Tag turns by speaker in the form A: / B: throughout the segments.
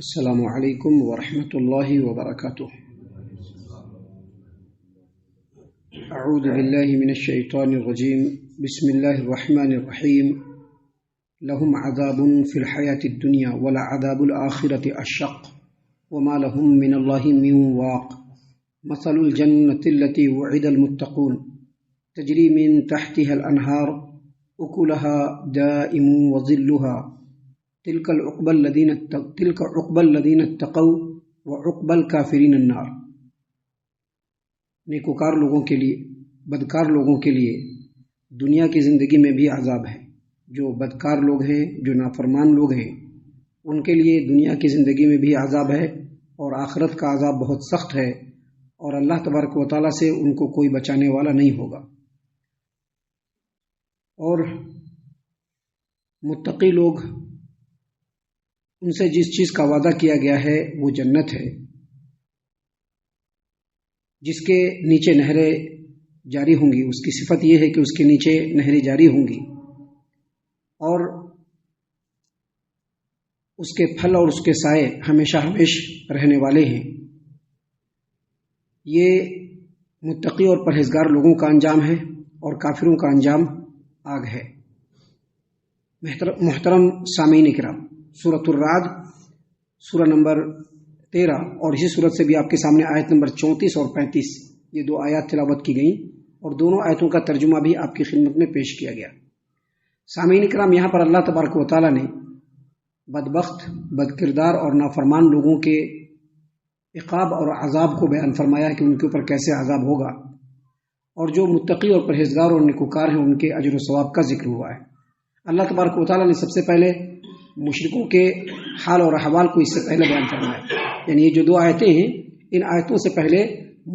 A: السلام علیکم ورحمۃ اللہ وبرکاتہ۔ اعوذ باللہ من الشیطان الرجیم، بسم اللہ الرحمن الرحیم۔ لهم عذاب فی الحیاة الدنیا ولعذاب الآخرة اشق وما لهم من اللہ من واق۔ مثل الجنة التي وعد المتقون تجری من تحتها الانہار اکلها دائم وظلها تلك عقبى الذين اتقوا وعقبى الكافرين النار۔ نیکوکار لوگوں کے لیے، بدکار لوگوں کے لیے دنیا کی زندگی میں بھی عذاب ہے۔ جو بدکار لوگ ہیں، جو نافرمان لوگ ہیں، ان کے لیے دنیا کی زندگی میں بھی عذاب ہے اور آخرت کا عذاب بہت سخت ہے، اور اللہ تبارک و تعالیٰ سے ان کو کوئی بچانے والا نہیں ہوگا۔ اور متقی لوگ، ان سے جس چیز کا وعدہ کیا گیا ہے وہ جنت ہے، جس کے نیچے نہریں جاری ہوں گی۔ اس کی صفت یہ ہے کہ اس کے نیچے نہریں جاری ہوں گی، اور اس کے پھل اور اس کے سائے ہمیشہ ہمیشہ رہنے والے ہیں۔ یہ متقی اور پرہیزگار لوگوں کا انجام ہے، اور کافروں کا انجام آگ ہے۔ محترم سامعین کرام، سورۃ الرعد سورہ نمبر 13 اور اسی سورت سے بھی آپ کے سامنے آیت نمبر 34 اور 35 یہ دو آیات تلاوت کی گئیں، اور دونوں آیتوں کا ترجمہ بھی آپ کی خدمت میں پیش کیا گیا۔ سامعین کرام، یہاں پر اللہ تبارک و تعالیٰ نے بدبخت، بدکردار اور نافرمان لوگوں کے عقاب اور عذاب کو بیان فرمایا کہ ان کے اوپر کیسے عذاب ہوگا، اور جو متقی اور پرہیزگار اور نیکوکار ہیں ان کے اجر و ثواب کا ذکر ہوا ہے۔ اللہ تبارک و تعالیٰ نے سب سے پہلے مشرکوں کے حال اور احوال کو اس سے پہلے بیان فرمایا، یعنی یہ جو دو آیتیں ہیں، ان آیتوں سے پہلے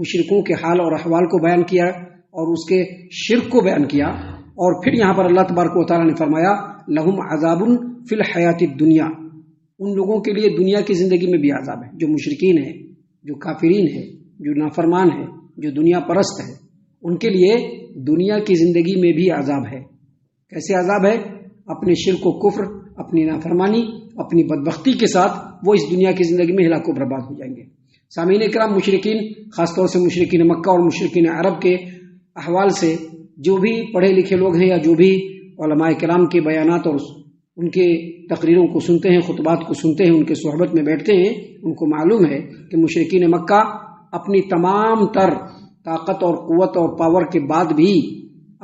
A: مشرکوں کے حال اور احوال کو بیان کیا اور اس کے شرک کو بیان کیا، اور پھر یہاں پر اللہ تبارک و تعالیٰ نے فرمایا لہم عذاب فی الحیاۃ الدنیا، ان لوگوں کے لیے دنیا کی زندگی میں بھی عذاب ہے۔ جو مشرکین ہیں، جو کافرین ہیں، جو نافرمان ہیں، جو دنیا پرست ہے، ان کے لیے دنیا کی زندگی میں بھی عذاب ہے۔ کیسے عذاب ہے؟ اپنے شرک و کفر، اپنی نافرمانی، اپنی بدبختی کے ساتھ وہ اس دنیا کی زندگی میں ہلاک و برباد ہو جائیں گے۔ سامعین کرام، مشرکین، خاص طور سے مشرکین مکہ اور مشرکین عرب کے احوال سے جو بھی پڑھے لکھے لوگ ہیں، یا جو بھی علماء کرام کے بیانات اور ان کے تقریروں کو سنتے ہیں، خطبات کو سنتے ہیں، ان کے صحبت میں بیٹھتے ہیں، ان کو معلوم ہے کہ مشرکین مکہ اپنی تمام تر طاقت اور قوت اور پاور کے بعد بھی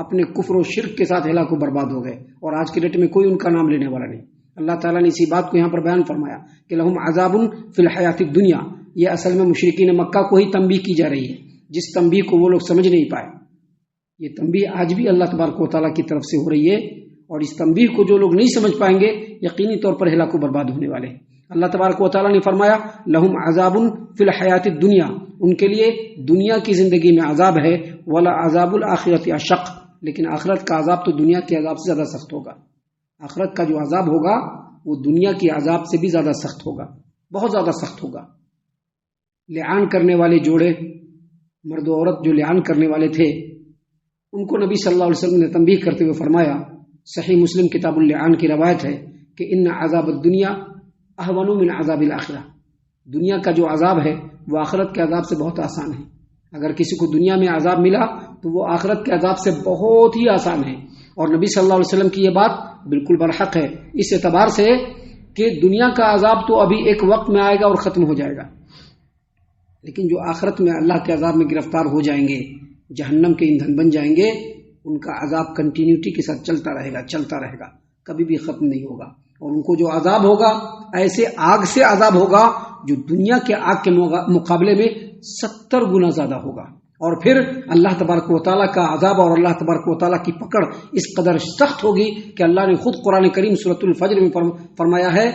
A: اپنے کفر و شرک کے ساتھ ہلاک و برباد ہو گئے، اور آج کے ڈیٹ میں کوئی ان کا نام لینے والا نہیں۔ اللہ تعالیٰ نے اسی بات کو یہاں پر بیان فرمایا کہ لہم عذاب فی الحیاۃ الدنیا۔ یہ اصل میں مشرکین مکہ کو ہی تنبیہ کی جا رہی ہے، جس تنبیہ کو وہ لوگ سمجھ نہیں پائے۔ یہ تنبیہ آج بھی اللہ تبارک و تعالیٰ کی طرف سے ہو رہی ہے، اور اس تنبیہ کو جو لوگ نہیں سمجھ پائیں گے یقینی طور پر ہلاک و برباد ہونے والے ہیں۔ اللہ تبارک و تعالیٰ نے فرمایا لہم عذاب فی الحیاۃ الدنیا، ان کے لیے دنیا کی زندگی میں عذاب ہے، ولا عذاب الآخرۃ اشق، لیکن آخرت کا عذاب تو دنیا کے عذاب سے زیادہ سخت ہوگا۔ آخرت کا جو عذاب ہوگا وہ دنیا کے عذاب سے بھی زیادہ سخت ہوگا، بہت زیادہ سخت ہوگا۔ لعان کرنے والے جوڑے، مرد و عورت جو لعان کرنے والے تھے، ان کو نبی صلی اللہ علیہ وسلم نے تنبیہ کرتے ہوئے فرمایا، صحیح مسلم کتاب اللعان کی روایت ہے کہ ان عذاب الدنیا اہون من عذاب الآخرہ، دنیا کا جو عذاب ہے وہ آخرت کے عذاب سے بہت آسان ہے۔ اگر کسی کو دنیا میں عذاب ملا تو وہ آخرت کے عذاب سے بہت ہی آسان ہے، اور نبی صلی اللہ علیہ وسلم کی یہ بات بالکل برحق ہے، اس اعتبار سے کہ دنیا کا عذاب تو ابھی ایک وقت میں آئے گا اور ختم ہو جائے گا، لیکن جو آخرت میں اللہ کے عذاب میں گرفتار ہو جائیں گے، جہنم کے ایندھن بن جائیں گے، ان کا عذاب کنٹینیوٹی کے ساتھ چلتا رہے گا، کبھی بھی ختم نہیں ہوگا۔ اور ان کو جو عذاب ہوگا ایسے آگ سے عذاب ہوگا جو دنیا کے آگ کے مقابلے میں 70 گنا زیادہ ہوگا۔ اور پھر اللہ تبارک و تعالیٰ کا عذاب اور اللہ تبارک و تعالیٰ کی پکڑ اس قدر سخت ہوگی کہ اللہ نے خود قرآن کریم سورۃ الفجر میں فرمایا ہے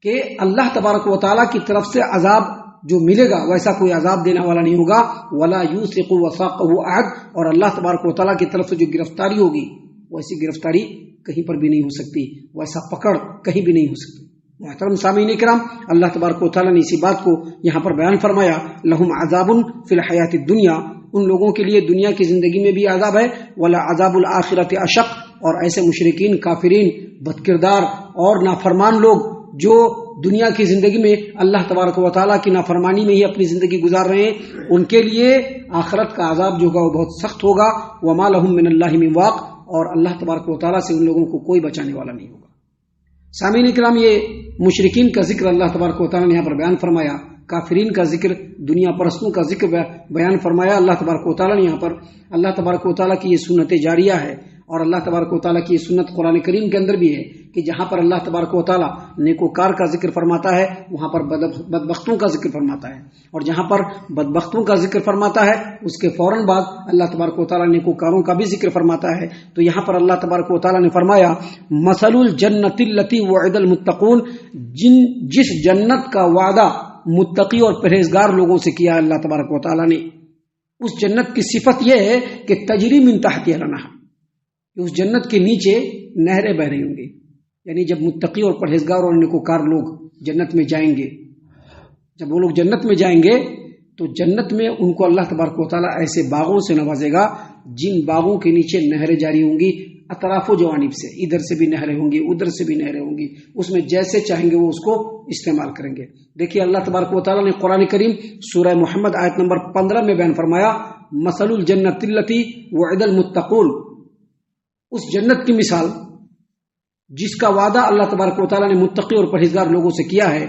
A: کہ اللہ تبارک و تعالیٰ کی طرف سے عذاب جو ملے گا ویسا کوئی عذاب دینے والا نہیں ہوگا، ولا یوثق وثاقہ احد، اور اللہ تبارک و تعالیٰ کی طرف سے جو گرفتاری ہوگی ویسی گرفتاری کہیں پر بھی نہیں ہو سکتی، ویسا پکڑ کہیں بھی نہیں ہو سکتی۔ محترم سامعین کرام، اللہ تبارک و تعالیٰ نے اسی بات کو یہاں پر بیان فرمایا لہم عذاب فی الحیاۃ الدنیا، ان لوگوں کے لیے دنیا کی زندگی میں بھی عذاب ہے، ولا عذاب الآخرۃ اشق، اور ایسے مشرکین، کافرین، بدکردار اور نافرمان لوگ جو دنیا کی زندگی میں اللہ تبارک و تعالیٰ کی نافرمانی میں ہی اپنی زندگی گزار رہے ہیں، ان کے لیے آخرت کا عذاب جو ہوگا وہ بہت سخت ہوگا. وما لهم من اللہ من واق، اور اللہ تبارک و تعالیٰ سے ان لوگوں کو کوئی بچانے والا نہیں ہوگا. سامعین کرام، یہ مشرکین کا ذکر اللہ تبارک و تعالیٰ نے یہاں پر بیان فرمایا، کافرین کا ذکر، دنیا پرستوں کا ذکر بیان فرمایا. اللہ تبارک و تعالیٰ نے یہاں پر اللہ تبارک و تعالیٰ کی یہ سنت جاریہ ہے، اور اللہ تبارک و تعالیٰ کی یہ سنت قرآن کریم کے اندر بھی ہے کہ جہاں پر اللہ تبارک و تعالیٰ نیکوکار کا ذکر فرماتا ہے وہاں پر بدبختوں کا ذکر فرماتا ہے، اور جہاں پر بدبختوں کا ذکر فرماتا ہے اس کے فوراً بعد اللہ تبارک و تعالیٰ نیکوکاروں کا بھی ذکر فرماتا ہے. تو یہاں پر اللہ تبارک و تعالیٰ نے فرمایا مثل الجنت التی وعد المتقون، جس جنت کا وعدہ متقی اور پرہیزگار لوگوں سے کیا اللہ تبارک و تعالیٰ نے، اس جنت کی صفت یہ ہے کہ تجری من تحتها الانہار، اس جنت کے نیچے نہریں بہ رہی ہوں گی. یعنی جب متقی اور پرہیزگار اور نیکوکار لوگ جنت میں جائیں گے، جب وہ لوگ جنت میں جائیں گے تو جنت میں ان کو اللہ تبارک و تعالیٰ ایسے باغوں سے نوازے گا جن باغوں کے نیچے نہریں جاری ہوں گی اطراف و جوانب سے، ادھر سے بھی نہریں ہوں گی ادھر سے بھی نہریں ہوں گی، اس میں جیسے چاہیں گے وہ اس کو استعمال کریں گے. دیکھیے اللہ تبارک و تعالیٰ نے قرآن کریم سورہ محمد آیت نمبر 15 میں بیان فرمایا مثل الجنت التی وعد المتقون، اس جنت کی مثال جس کا وعدہ اللہ تبارک و تعالیٰ نے متقی اور پرہیزگار لوگوں سے کیا ہے،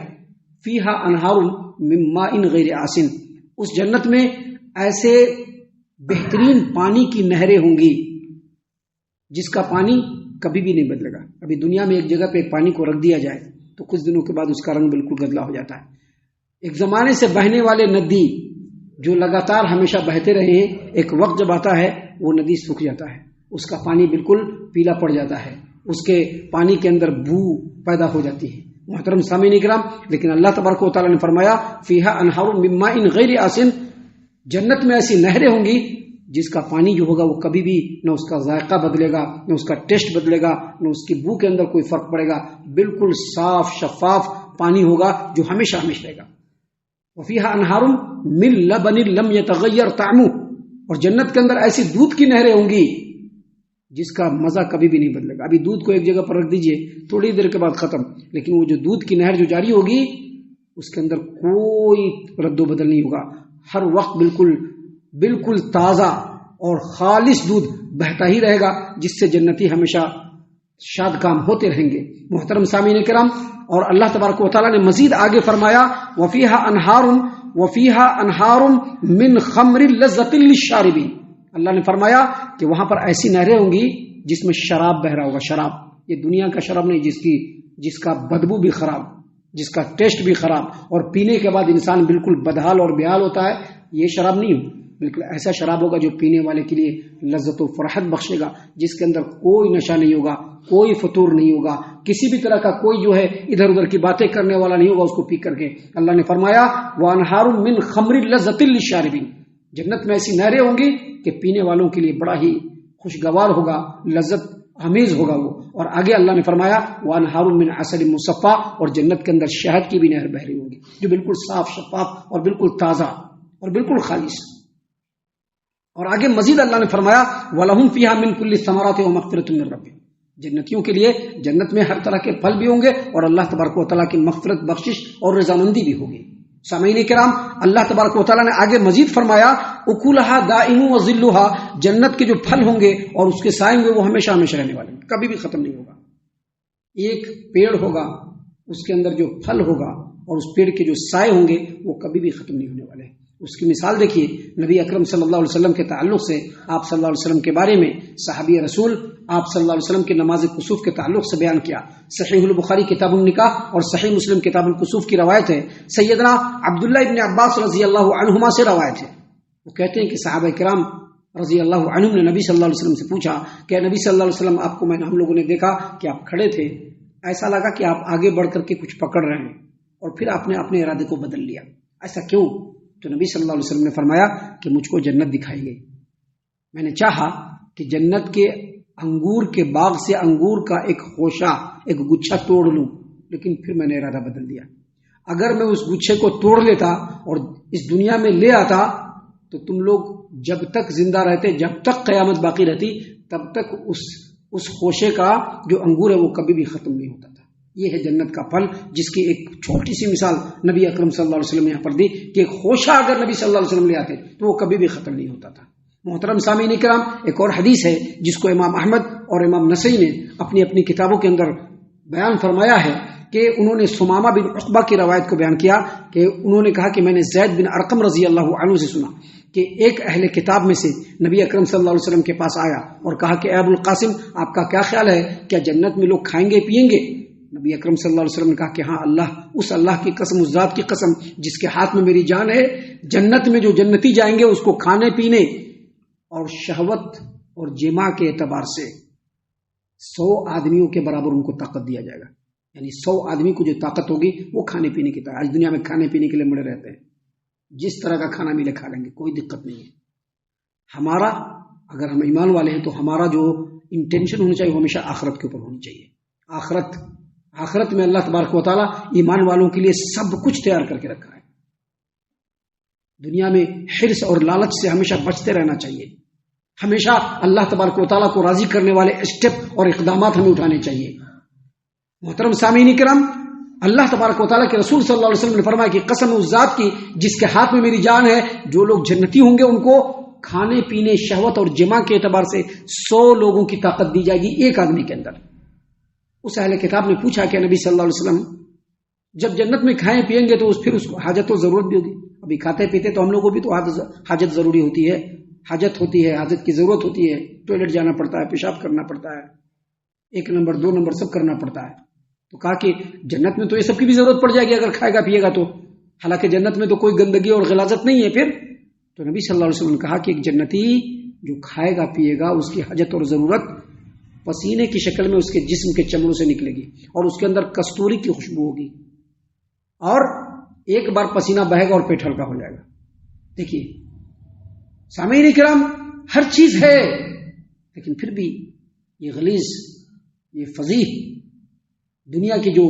A: فیہا انہار من ماء غیر آسن، اس جنت میں ایسے بہترین پانی کی نہریں ہوں گی جس کا پانی کبھی بھی نہیں بدلے گا. ابھی دنیا میں ایک جگہ پہ ایک پانی کو رکھ دیا جائے تو کچھ دنوں کے بعد اس کا رنگ بالکل گدلا ہو جاتا ہے. ایک زمانے سے بہنے والے ندی جو لگاتار ہمیشہ بہتے رہے ہیں، ایک وقت جب آتا ہے وہ ندی سوکھ جاتا ہے، اس کا پانی بالکل پیلا پڑ جاتا ہے، اس کے پانی کے اندر بو پیدا ہو جاتی ہے. محترم سامعین کرام، لیکن اللہ تبارک و تعالیٰ نے فرمایا فیہا انہار من ماء غیر آسن، جنت میں ایسی نہریں ہوں گی جس کا پانی جو ہوگا وہ کبھی بھی نہ اس کا ذائقہ بدلے گا، نہ اس کا ٹیسٹ بدلے گا، نہ اس کی بو کے اندر کوئی فرق پڑے گا، بالکل صاف شفاف پانی ہوگا جو ہمیشہ ہمیشہ رہے گا. وفیہا انہار من لبن لم یتغیر طعمہ، اور جنت کے اندر ایسی دودھ کی نہریں ہوں گی جس کا مزہ کبھی بھی نہیں بدلے گا. ابھی دودھ کو ایک جگہ پر رکھ دیجئے تھوڑی دیر کے بعد ختم، لیکن وہ جو دودھ کی نہر جو جاری ہوگی اس کے اندر کوئی رد و بدل نہیں ہوگا، ہر وقت بالکل تازہ اور خالص دودھ بہتا ہی رہے گا، جس سے جنتی ہمیشہ شاد کام ہوتے رہیں گے. محترم سامعین کرام، اور اللہ تبارک و تعالیٰ نے مزید آگے فرمایا وفیہا انہار من خمر لذۃ للشاربین، اللہ نے فرمایا کہ وہاں پر ایسی نہریں ہوں گی جس میں شراب بہ رہا ہوگا. شراب، یہ دنیا کا شراب نہیں جس کا بدبو بھی خراب، جس کا ٹیسٹ بھی خراب، اور پینے کے بعد انسان بالکل بدحال اور بےحال ہوتا ہے، یہ شراب نہیں ہو، بالکل ایسا شراب ہوگا جو پینے والے کے لیے لذت و فرحت بخشے گا، جس کے اندر کوئی نشہ نہیں ہوگا، کوئی فطور نہیں ہوگا، کسی بھی طرح کا کوئی جو ہے ادھر ادھر کی باتیں کرنے والا نہیں ہوگا اس کو پی کر کے. اللہ نے فرمایا وانہار من خمر لذۃ للشاربین، جنت میں ایسی نہریں ہوں گی کہ پینے والوں کے لیے بڑا ہی خوشگوار ہوگا، لذت آمیز ہوگا وہ. اور آگے اللہ نے فرمایا وانہار من عسل مصفی، اور جنت کے اندر شہد کی بھی نہر بہ رہی ہوگی جو بالکل صاف شفاف اور بالکل تازہ اور بالکل خالص. اور آگے مزید اللہ نے فرمایا وَلَهُمْ فِيهَا مِنْ كُلِّ الثَّمَرَاتِ وَمَغْفِرَةٌ مِّن رَّبِّهِمْ، جنتیوں کے لیے جنت میں ہر طرح کے پھل بھی ہوں گے اور اللہ تبارک و تعالیٰ کی مغفرت، بخشش اور رضامندی بھی ہوگی. سامعین کرام، اللہ تبارک و تعالیٰ نے آگے مزید فرمایا اکلھا دائم و ظلھا، جنت کے جو پھل ہوں گے اور اس کے سائے ہوں گے وہ ہمیشہ ہمیشہ رہنے والے ہیں، کبھی بھی ختم نہیں ہوگا. ایک پیڑ ہوگا، اس کے اندر جو پھل ہوگا اور اس پیڑ کے جو سائے ہوں گے وہ کبھی بھی ختم نہیں ہونے والے. اس کی مثال دیکھیے نبی اکرم صلی اللہ علیہ وسلم کے تعلق سے، آپ صلی اللہ علیہ وسلم کے بارے میں صحابی رسول آپ صلی اللہ علیہ وسلم کے نماز کسوف کے تعلق سے بیان کیا. صحیح البخاری کتاب النکاح اور صحیح مسلم کتاب الکسوف کی روایت ہے. سیدنا عبداللہ ابن عباس رضی اللہ عنہما سے روایت ہے، وہ کہتے ہیں کہ صحابہ کرام رضی اللہ عنہم نے نبی صلی اللہ علیہ وسلم سے پوچھا کہ نبی صلی اللہ علیہ وسلم آپ کو ہم لوگوں نے دیکھا کہ آپ کھڑے تھے، ایسا لگا کہ آپ آگے بڑھ کر کے کچھ پکڑ رہے ہیں اور پھر آپ نے اپنے ارادے کو بدل لیا، ایسا کیوں؟ تو نبی صلی اللہ علیہ وسلم نے فرمایا کہ مجھ کو جنت دکھائی گئی، میں نے چاہا کہ جنت کے انگور کے باغ سے انگور کا ایک خوشہ، ایک گچھا توڑ لوں، لیکن پھر میں نے ارادہ بدل دیا. اگر میں اس گچھے کو توڑ لیتا اور اس دنیا میں لے آتا تو تم لوگ جب تک زندہ رہتے، جب تک قیامت باقی رہتی، تب تک اس خوشے کا جو انگور ہے وہ کبھی بھی ختم نہیں ہوتا تھا. یہ ہے جنت کا پھل، جس کی ایک چھوٹی سی مثال نبی اکرم صلی اللہ علیہ وسلم نے یہاں پر دی کہ ایک خوشہ اگر نبی صلی اللہ علیہ وسلم لے آتے تو وہ کبھی بھی ختم نہیں ہوتا تھا۔ محترم سامعین کرام، ایک اور حدیث ہے جس کو امام احمد اور امام نسائی نے اپنی اپنی کتابوں کے اندر بیان فرمایا ہے کہ انہوں نے سمامہ بن عقبہ کی روایت کو بیان کیا کہ انہوں نے کہا کہ میں نے زید بن ارقم رضی اللہ عنہ سے سنا کہ ایک اہل کتاب میں سے نبی اکرم صلی اللہ علیہ وسلم کے پاس آیا اور کہا کہ اے ابو القاسم، آپ کا کیا خیال ہے، کیا جنت میں لوگ کھائیں گے پیئیں گے؟ نبی اکرم صلی اللہ علیہ وسلم نے کہا کہ ہاں، اللہ کی قسم، اس ذات کی قسم جس کے ہاتھ میں میری جان ہے، جنت میں جو جنتی جائیں گے اس کو کھانے پینے اور شہوت اور جماع کے اعتبار سے 100 آدمیوں کے برابر ان کو طاقت دیا جائے گا۔ یعنی 100 آدمی کو جو طاقت ہوگی وہ کھانے پینے کی طرح، آج دنیا میں کھانے پینے کے لیے مڑے رہتے ہیں، جس طرح کا کھانا ملے کھا لیں گے، کوئی دقت نہیں ہے۔ ہمارا اگر ہم ایمان والے ہیں تو ہمارا جو انٹینشن ہونی چاہیے وہ ہمیشہ آخرت کے اوپر ہونی چاہیے۔ آخرت میں اللہ تبارک و تعالیٰ ایمان والوں کے لیے سب کچھ تیار کر کے رکھا ہے۔ دنیا میں حرص اور لالچ سے ہمیشہ بچتے رہنا چاہیے، ہمیشہ اللہ تبارک و تعالیٰ کو راضی کرنے والے اسٹیپ اور اقدامات ہمیں اٹھانے چاہیے۔ محترم سامعین کرام، اللہ تبارک و تعالیٰ کے رسول صلی اللہ علیہ وسلم نے فرمایا کہ قسم اس ذات کی جس کے ہاتھ میں میری جان ہے، جو لوگ جنتی ہوں گے ان کو کھانے پینے، شہوت اور جماع کے اعتبار سے 100 لوگوں کی طاقت دی جائے گی ایک آدمی کے اندر۔ اس اہل کتاب نے پوچھا کہ نبی صلی اللہ علیہ وسلم، جب جنت میں کھائیں پیئیں گے تو پھر اس کو حاجت و ضرورت بھی ہوگی؟ ابھی کھاتے پیتے تو ہم لوگوں کو بھی تو حاجت ضروری ہوتی ہے، حاجت ہوتی ہے، حاجت کی ضرورت ہوتی ہے، ٹوائلٹ جانا پڑتا ہے، پیشاب کرنا پڑتا ہے، 1 نمبر 2 نمبر سب کرنا پڑتا ہے۔ تو کہا کہ جنت میں تو یہ سب کی بھی ضرورت پڑ جائے گی اگر کھائے گا پیے گا تو، حالانکہ جنت میں تو کوئی گندگی اور غلاظت نہیں ہے۔ پھر تو نبی صلی اللہ علیہ وسلم نے کہا کہ ایک جنتی جو کھائے گا پیے گا اس کی حاجت اور ضرورت پسینے کی شکل میں اس کے جسم کے چمڑوں سے نکلے گی اور اس کے اندر کستوری کی خوشبو ہوگی، اور ایک بار پسینہ بہے گا اور پیٹ ہلکا ہو جائے گا۔ دیکھیے سامعین کرام، ہر چیز ہے، لیکن پھر بھی یہ غلیظ، یہ فضیح دنیا کی جو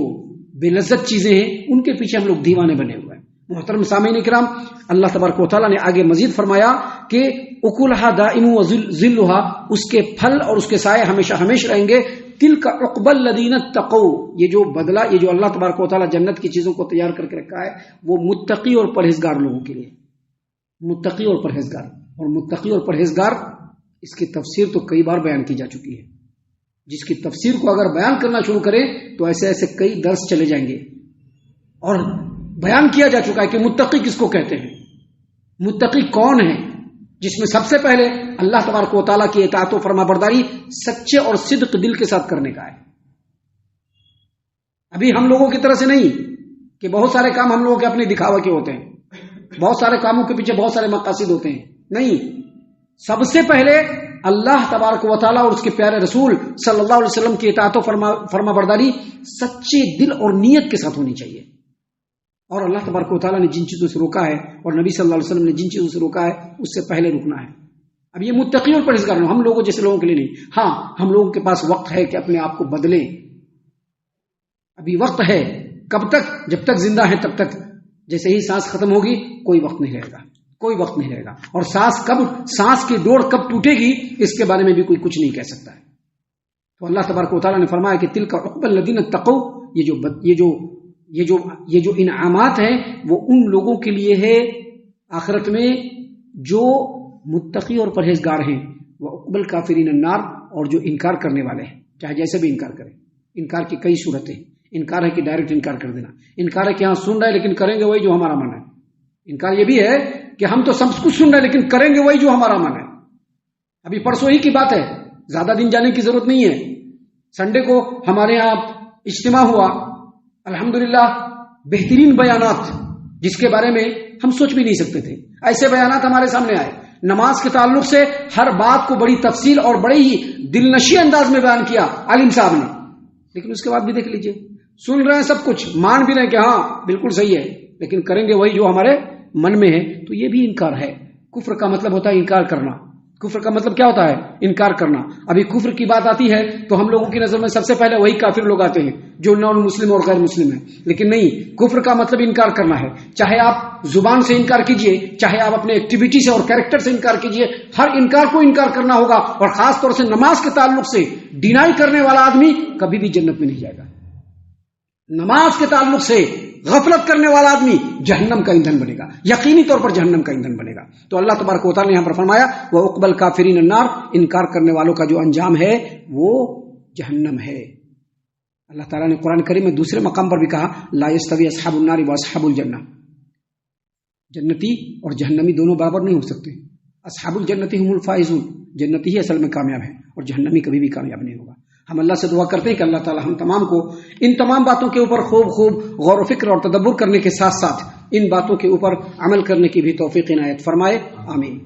A: بے لذت چیزیں ہیں ان کے پیچھے ہم لوگ دیوانے بنے ہوئے ہیں۔ محترم سامعین کرام، اللہ تبارک و تعالیٰ نے آگے مزید فرمایا کہ اکلھا دائم و ذلھا، اس کے پھل اور اس کے سائے ہمیشہ ہمیشہ رہیں گے۔ تلک عقبی الذین اتقوا، یہ جو بدلہ، یہ جو اللہ تبارک و تعالیٰ جنت کی چیزوں کو تیار کر کے رکھا ہے وہ متقی اور پرہیزگار لوگوں کے لیے، متقی اور پرہیزگار۔ اور متقی اور پرہیزگار، اس کی تفسیر تو کئی بار بیان کی جا چکی ہے، جس کی تفسیر کو اگر بیان کرنا شروع کریں تو ایسے ایسے کئی درس چلے جائیں گے۔ اور بیان کیا جا چکا ہے کہ متقی کس کو کہتے ہیں، متقی کون ہے، جس میں سب سے پہلے اللہ تبارک و تعالیٰ کی اطاعت و فرما برداری سچے اور صدق دل کے ساتھ کرنے کا ہے۔ ابھی ہم لوگوں کی طرح سے نہیں کہ بہت سارے کام ہم لوگوں کے اپنے دکھاوا کے ہوتے ہیں، بہت سارے کاموں کے پیچھے بہت سارے مقاصد ہوتے ہیں، نہیں، سب سے پہلے اللہ تبارک و تعالیٰ اور اس کے پیارے رسول صلی اللہ علیہ وسلم کی اطاعت و فرما برداری سچے دل اور نیت کے ساتھ ہونی چاہیے۔ اور اللہ تبارک و تعالیٰ نے جن چیزوں سے روکا ہے اور نبی صلی اللہ علیہ وسلم نے جن چیزوں سے روکا ہے اس سے پہلے رکنا ہے۔ اب یہ متقی اور پرہیزگار ہم لوگوں جیسے لوگوں کے لیے نہیں، ہاں ہم لوگوں کے پاس وقت ہے کہ اپنے آپ کو بدلیں، ابھی وقت ہے، کب تک؟ جب تک زندہ ہیں تب تک، جیسے ہی سانس ختم ہوگی کوئی وقت نہیں رہے گا، کوئی وقت نہیں رہے گا، اور سانس کی ڈور کب ٹوٹے گی اس کے بارے میں بھی کوئی کچھ نہیں کہہ سکتا ہے۔ تو اللہ تبارک و تعالیٰ نے فرمایا کہ تلک عقبی الذین اتقوا، یہ جو انعامات ہیں وہ ان لوگوں کے لیے ہے آخرت میں جو متقی اور پرہیزگار ہیں، وہ عقبی الکافرین النار، اور جو انکار کرنے والے ہیں چاہے جیسے بھی انکار کریں۔ انکار کی کئی صورتیں، انکار ہے کہ ڈائریکٹ انکار کر دینا، انکار ہے کہ ہاں سن رہے لیکن کریں گے وہی جو ہمارا من ہے، انکار یہ بھی ہے کہ ہم تو سب کچھ سن رہے لیکن کریں گے وہی جو ہمارا من ہے۔ ابھی پرسوں ہی کی بات ہے، زیادہ دن جانے کی ضرورت نہیں ہے، سنڈے کو ہمارے یہاں اجتماع ہوا، الحمدللہ بہترین بیانات جس کے بارے میں ہم سوچ بھی نہیں سکتے تھے، ایسے بیانات ہمارے سامنے آئے۔ نماز کے تعلق سے ہر بات کو بڑی تفصیل اور بڑے ہی دل نشیں انداز میں بیان کیا عالم صاحب نے، لیکن اس کے بعد بھی دیکھ لیجئے، سن رہے ہیں سب کچھ، مان بھی رہے ہیں کہ ہاں بالکل صحیح ہے، لیکن کریں گے وہی جو ہمارے من میں ہے، تو یہ بھی انکار ہے۔ کفر کا مطلب ہوتا ہے انکار کرنا، کفر کا مطلب کیا ہوتا ہے؟ انکار کرنا۔ ابھی کفر کی بات آتی ہے تو ہم لوگوں کی نظر میں سب سے پہلے وہی کافر لوگ آتے ہیں جو نان مسلم اور غیر مسلم ہیں، لیکن نہیں، کفر کا مطلب انکار کرنا ہے، چاہے آپ زبان سے انکار کیجئے، چاہے آپ اپنے ایکٹیویٹی سے اور کیریکٹر سے انکار کیجئے، ہر انکار کو انکار کرنا ہوگا، اور خاص طور سے نماز کے تعلق سے ڈینائی کرنے والا آدمی کبھی بھی جنت میں نہیں جائے گا۔ نماز کے تعلق سے غفلت کرنے والا آدمی جہنم کا ایندھن بنے گا، یقینی طور پر جہنم کا ایندھن بنے گا۔ تو اللہ تبارک و تعالیٰ نے یہاں پر فرمایا وَعُقْبَى الْكَافِرِينَ النَّارِ، انکار کرنے والوں کا جو انجام ہے وہ جہنم ہے۔ اللہ تعالیٰ نے قرآن کریم میں دوسرے مقام پر بھی کہا لا يستوي اصحاب النار واصحاب الجنہ، جنتی اور جہنمی دونوں برابر نہیں ہو سکتے۔ اصحاب الجنتی هم الفائزون، جنتی ہی اصل میں کامیاب ہے اور جہنمی کبھی بھی کامیاب نہیں ہوگا۔ ہم اللہ سے دعا کرتے ہیں کہ اللہ تعالی ہم تمام کو ان تمام باتوں کے اوپر خوب غور و فکر اور تدبر کرنے کے ساتھ ساتھ ان باتوں کے اوپر عمل کرنے کی بھی توفیق عنایت فرمائے، آمین۔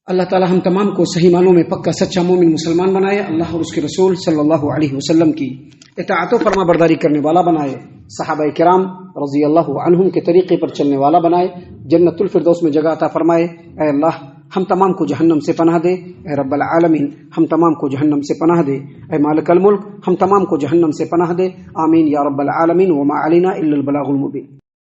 A: اللہ تعالی ہم تمام کو صحیح معنوں میں پکا سچا مومن مسلمان بنائے، اللہ اور اس کے رسول صلی اللہ علیہ وسلم کی اطاعت و فرما برداری کرنے والا بنائے، صحابہ کرام رضی اللہ عنہم کے طریقے پر چلنے والا بنائے، جنت الفردوس میں جگہ عطا فرمائے۔ اے اللہ ہم تمام کو جہنم سے پناہ دے، اے رب العالمین ہم تمام کو جہنم سے پناہ دے، اے مالک الملک ہم تمام کو جہنم سے پناہ دے، آمین یا رب العالمین۔ وما علینا الا البلاغ المبین۔